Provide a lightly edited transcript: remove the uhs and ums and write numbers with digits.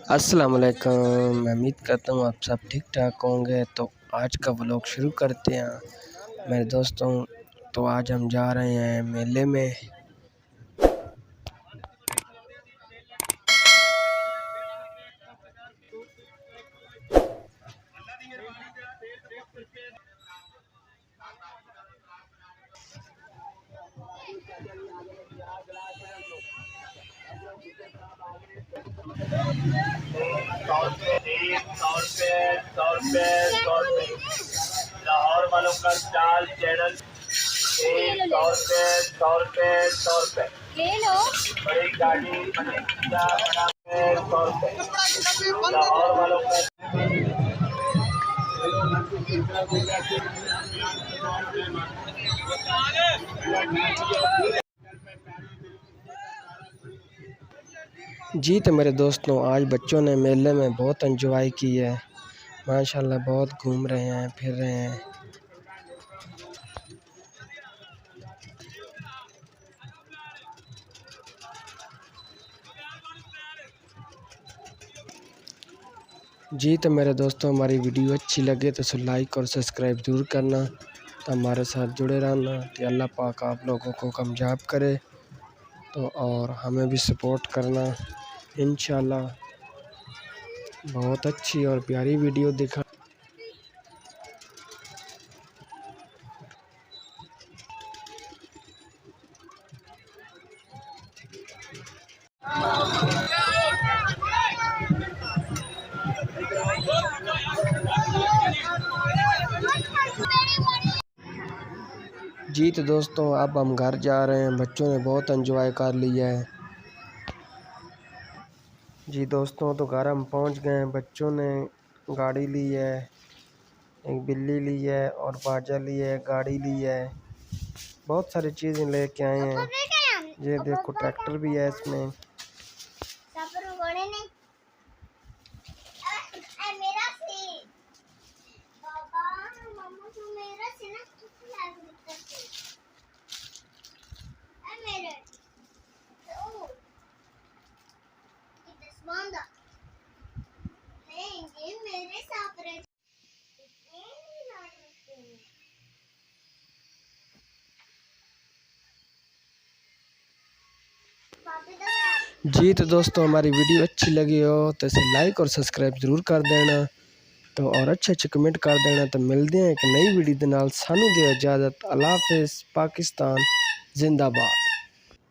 अस्सलाम वालेकुम। मैं उम्मीद करता हूँ आप सब ठीक ठाक होंगे। तो आज का व्लॉग शुरू करते हैं मेरे दोस्तों। तो आज हम जा रहे हैं मेले में। लाहौर वालों का चाल चैनल 100 रुपये ले लो। बड़ी गाड़ी 100 रुपये। लाहौर वालों का जी तो मेरे दोस्तों, आज बच्चों ने मेले में बहुत एंजॉय की है। माशाल्लाह बहुत घूम रहे हैं, फिर रहे हैं। जी तो मेरे दोस्तों, हमारी वीडियो अच्छी लगे तो लाइक और सब्सक्राइब ज़रूर करना। तो हमारे साथ जुड़े रहना। तो अल्लाह पाक आप लोगों को कामयाब करे। तो और हमें भी सपोर्ट करना इंशाल्लाह। बहुत अच्छी और प्यारी वीडियो दिखा। जी तो दोस्तों, अब हम घर जा रहे हैं। बच्चों ने बहुत एंजॉय कर लिया है। जी दोस्तों, तो घर हम पहुंच गए हैं। बच्चों ने गाड़ी ली है, एक बिल्ली ली है और बाजा ली है, गाड़ी ली है। बहुत सारी चीज़ें लेके आए हैं। ये देखो ट्रैक्टर भी है इसमें। जी तो दोस्तों, हमारी वीडियो अच्छी लगी हो तो इसे लाइक और सब्सक्राइब ज़रूर कर देना। तो और अच्छे कमेंट कर देना। तो मिलते हैं एक नई वीडियो के नाल। सानू दे इजाज़त। अल्लाह हाफिज़। पाकिस्तान जिंदाबाद।